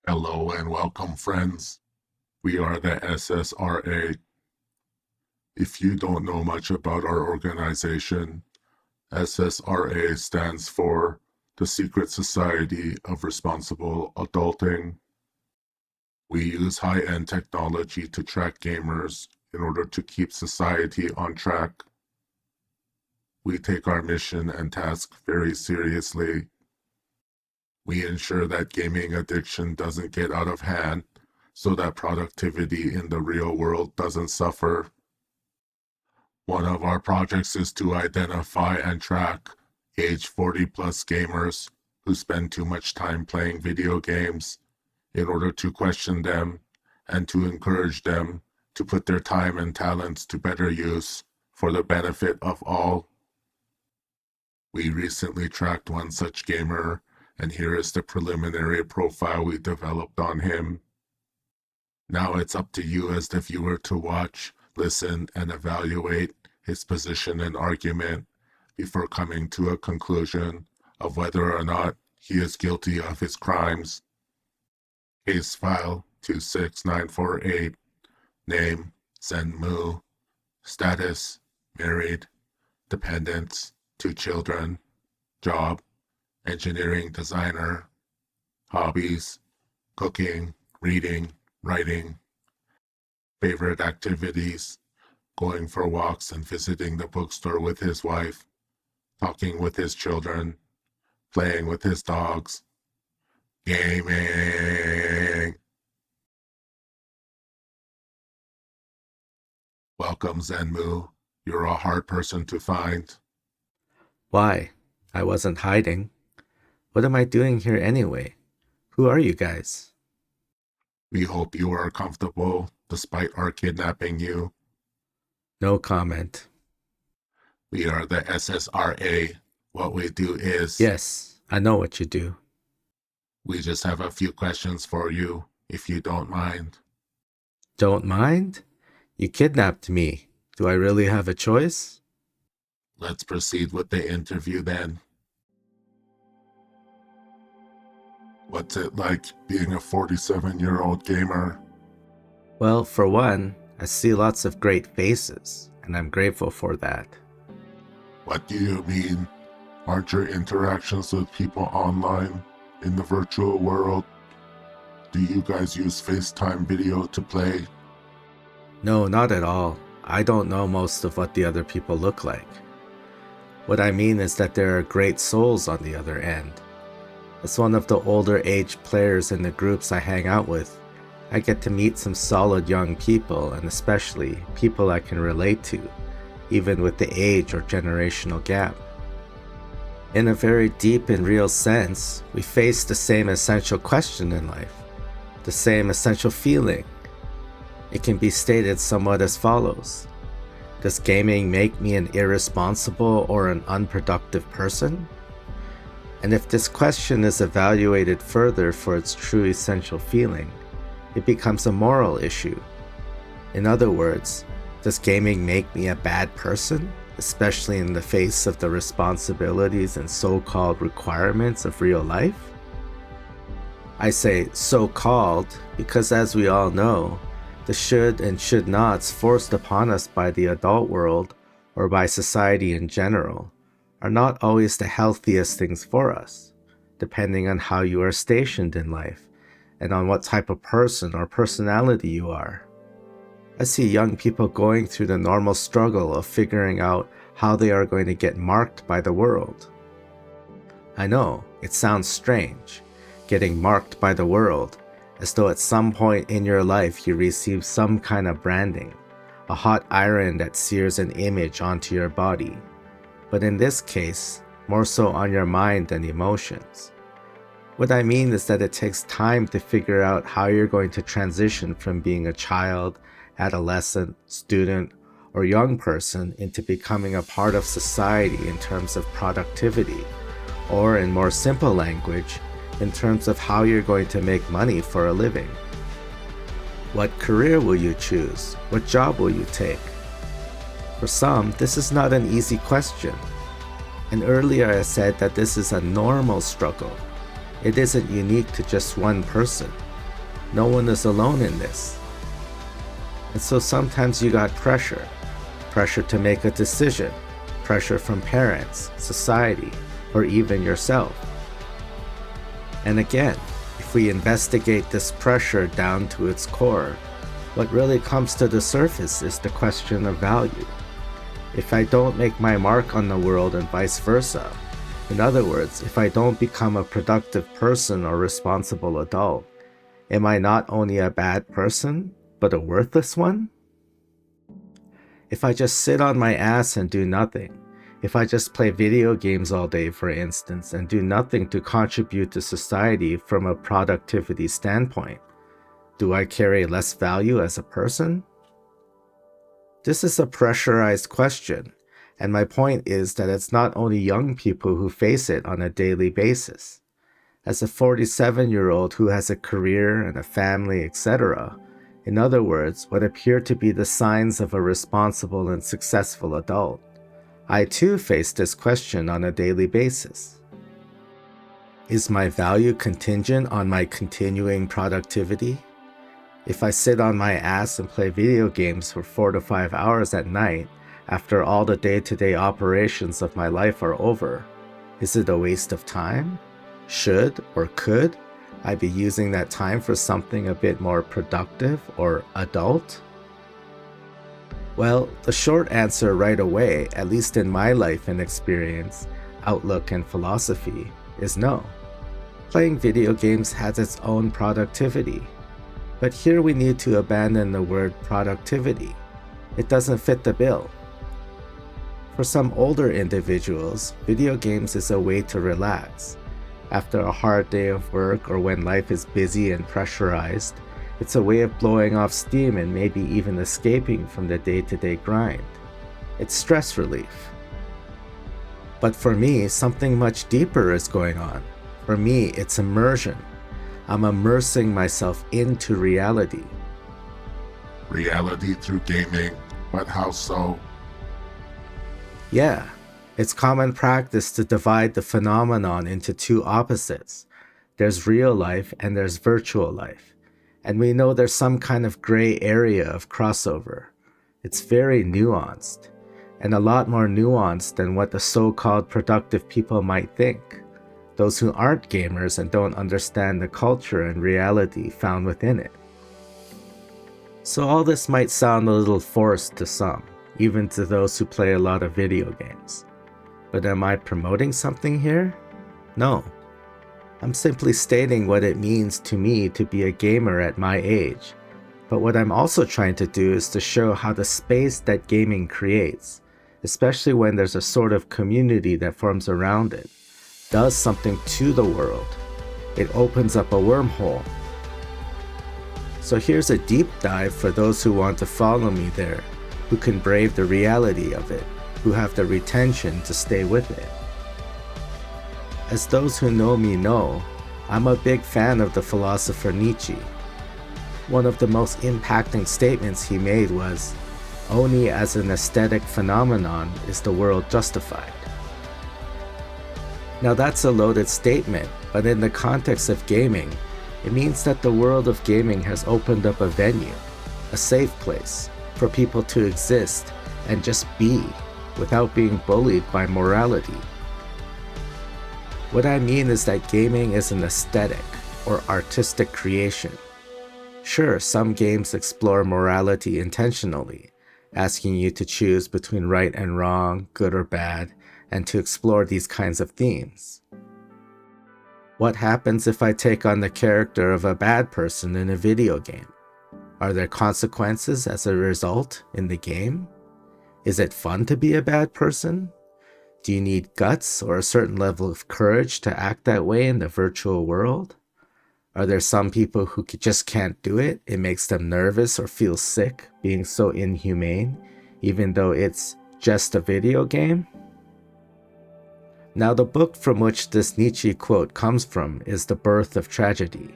Hello and welcome, friends. We are the SSRA. If you don't know much about our organization, SSRA stands for the Secret Society of Responsible Adulting. We use high-end technology to track gamers in order to keep society on track. We take our mission and task very seriously. We ensure that gaming addiction doesn't get out of hand so that productivity in the real world doesn't suffer. One of our projects is to identify and track age 40 plus gamers who spend too much time playing video games in order to question them and to encourage them to put their time and talents to better use for the benefit of all. We recently tracked one such gamer, and here is the preliminary profile we developed on him. Now it's up to you as the viewer to watch, listen, and evaluate his position and argument before coming to a conclusion of whether or not he is guilty of his crimes. Case file 26948. Name Zenmu. Status married. Dependents 2 children. Job engineering designer. Hobbies cooking, reading, writing. Favorite activities: going for walks and visiting the bookstore with his wife, talking with his children, playing with his dogs, gaming. Welcome, Zenmu. You're a hard person to find. Why? I wasn't hiding. What am I doing here anyway? Who are you guys? We hope you are comfortable despite our kidnapping you. No comment. We are the SSRA. What we do is... Yes, I know what you do. We just have a few questions for you, if you don't mind. Don't mind? You kidnapped me. Do I really have a choice? Let's proceed with the interview then. What's it like being a 47-year-old gamer? Well, for one, I see lots of great faces, and I'm grateful for that. What do you mean? Aren't your interactions with people online, in the virtual world? Do you guys use FaceTime video to play? No, not at all. I don't know most of what the other people look like. What I mean is that there are great souls on the other end. As one of the older age players in the groups I hang out with, I get to meet some solid young people, and especially people I can relate to, even with the age or generational gap. In a very deep and real sense, we face the same essential question in life, the same essential feeling. It can be stated somewhat as follows: does gaming make me an irresponsible or an unproductive person? And if this question is evaluated further for its true essential feeling, it becomes a moral issue. In other words, does gaming make me a bad person, especially in the face of the responsibilities and so-called requirements of real life? I say so-called because, as we all know, the should and should nots forced upon us by the adult world or by society in general are not always the healthiest things for us, depending on how you are stationed in life and on what type of person or personality you are. I see young people going through the normal struggle of figuring out how they are going to get marked by the world. I know, it sounds strange, getting marked by the world, as though at some point in your life you receive some kind of branding, a hot iron that sears an image onto your body. But in this case, more so on your mind than emotions. What I mean is that it takes time to figure out how you're going to transition from being a child, adolescent, student, or young person into becoming a part of society in terms of productivity, or in more simple language, in terms of how you're going to make money for a living. What career will you choose? What job will you take? For some, this is not an easy question. And earlier I said that this is a normal struggle. It isn't unique to just one person. No one is alone in this. And so sometimes you got pressure. Pressure to make a decision. Pressure from parents, society, or even yourself. And again, if we investigate this pressure down to its core, what really comes to the surface is the question of value. If I don't make my mark on the world and vice versa, in other words, if I don't become a productive person or responsible adult, am I not only a bad person, but a worthless one? If I just sit on my ass and do nothing, if I just play video games all day, for instance, and do nothing to contribute to society from a productivity standpoint, do I carry less value as a person? This is a pressurized question, and my point is that it's not only young people who face it on a daily basis. As a 47-year-old who has a career and a family, etc., in other words, what appear to be the signs of a responsible and successful adult, I too face this question on a daily basis. Is my value contingent on my continuing productivity? If I sit on my ass and play video games for 4 to 5 hours at night after all the day-to-day operations of my life are over, is it a waste of time? Should or could I be using that time for something a bit more productive or adult? Well, the short answer right away, at least in my life and experience, outlook and philosophy, is no. Playing video games has its own productivity. But here we need to abandon the word productivity. It doesn't fit the bill. For some older individuals, video games is a way to relax. After a hard day of work or when life is busy and pressurized, it's a way of blowing off steam and maybe even escaping from the day-to-day grind. It's stress relief. But for me, something much deeper is going on. For me, it's immersion. I'm immersing myself into reality. Reality through gaming, but how so? Yeah, it's common practice to divide the phenomenon into two opposites. There's real life and there's virtual life. And we know there's some kind of gray area of crossover. It's very nuanced, and a lot more nuanced than what the so-called productive people might think. Those who aren't gamers and don't understand the culture and reality found within it. So all this might sound a little forced to some, even to those who play a lot of video games. But am I promoting something here? No. I'm simply stating what it means to me to be a gamer at my age. But what I'm also trying to do is to show how the space that gaming creates, especially when there's a sort of community that forms around it, does something to the world. It opens up a wormhole. So here's a deep dive for those who want to follow me there, who can brave the reality of it, who have the retention to stay with it. As those who know me know, I'm a big fan of the philosopher Nietzsche. One of the most impacting statements he made was, "Only as an aesthetic phenomenon is the world justified." Now that's a loaded statement, but in the context of gaming, it means that the world of gaming has opened up a venue, a safe place, for people to exist and just be, without being bullied by morality. What I mean is that gaming is an aesthetic or artistic creation. Sure, some games explore morality intentionally, asking you to choose between right and wrong, good or bad, and to explore these kinds of themes. What happens if I take on the character of a bad person in a video game? Are there consequences as a result in the game? Is it fun to be a bad person? Do you need guts or a certain level of courage to act that way in the virtual world? Are there some people who just can't do it? It makes them nervous or feel sick being so inhumane, even though it's just a video game? Now, the book from which this Nietzsche quote comes from is The Birth of Tragedy.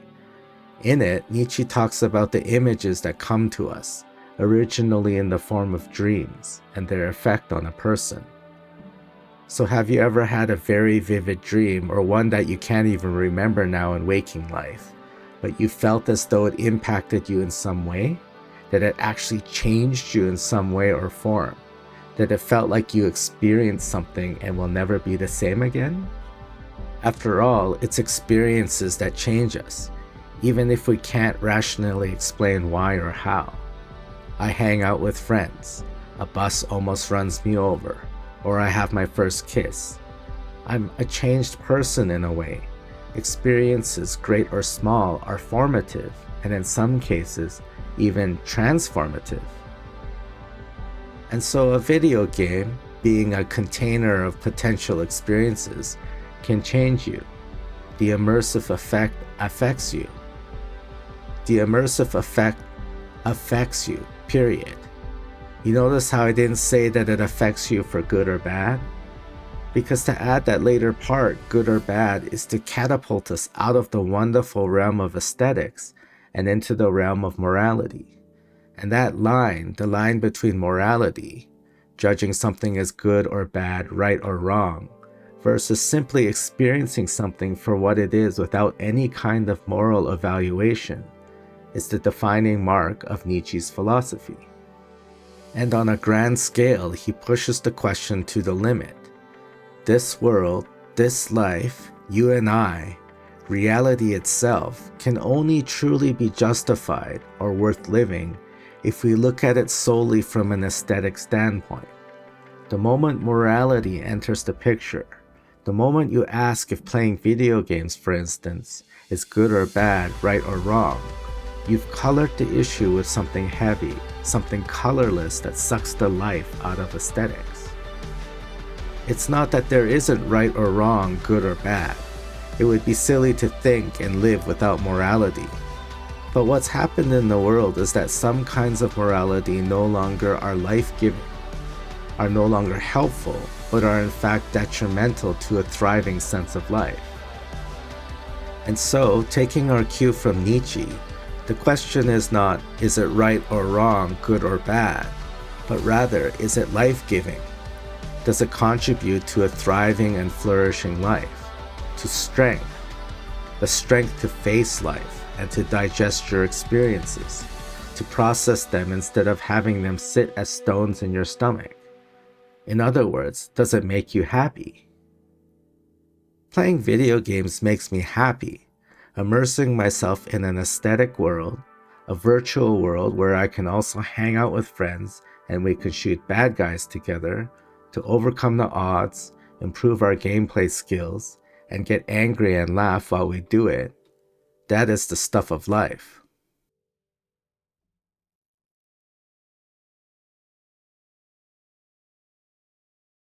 In it, Nietzsche talks about the images that come to us, originally in the form of dreams, and their effect on a person. So have you ever had a very vivid dream, or one that you can't even remember now in waking life, but you felt as though it impacted you in some way, that it actually changed you in some way or form, that it felt like you experienced something and will never be the same again? After all, it's experiences that change us, even if we can't rationally explain why or how. I hang out with friends, a bus almost runs me over, or I have my first kiss. I'm a changed person in a way. Experiences, great or small, are formative, and in some cases, even transformative. And so a video game, being a container of potential experiences, can change you. The immersive effect affects you. The immersive effect affects you, period. You notice how I didn't say that it affects you for good or bad? Because to add that later part, good or bad, is to catapult us out of the wonderful realm of aesthetics and into the realm of morality. And that line, the line between morality, judging something as good or bad, right or wrong, versus simply experiencing something for what it is without any kind of moral evaluation, is the defining mark of Nietzsche's philosophy. And on a grand scale, he pushes the question to the limit. This world, this life, you and I, reality itself, can only truly be justified or worth living if we look at it solely from an aesthetic standpoint. The moment morality enters the picture, the moment you ask if playing video games, for instance, is good or bad, right or wrong, you've colored the issue with something heavy, something colorless that sucks the life out of aesthetics. It's not that there isn't right or wrong, good or bad. It would be silly to think and live without morality. But what's happened in the world is that some kinds of morality no longer are life-giving, are no longer helpful, but are in fact detrimental to a thriving sense of life. And so, taking our cue from Nietzsche, the question is not, is it right or wrong, good or bad, but rather, is it life-giving? Does it contribute to a thriving and flourishing life, to strength, the strength to face life and to digest your experiences, to process them instead of having them sit as stones in your stomach? In other words, does it make you happy? Playing video games makes me happy. Immersing myself in an aesthetic world, a virtual world where I can also hang out with friends and we can shoot bad guys together to overcome the odds, improve our gameplay skills, and get angry and laugh while we do it. That is the stuff of life.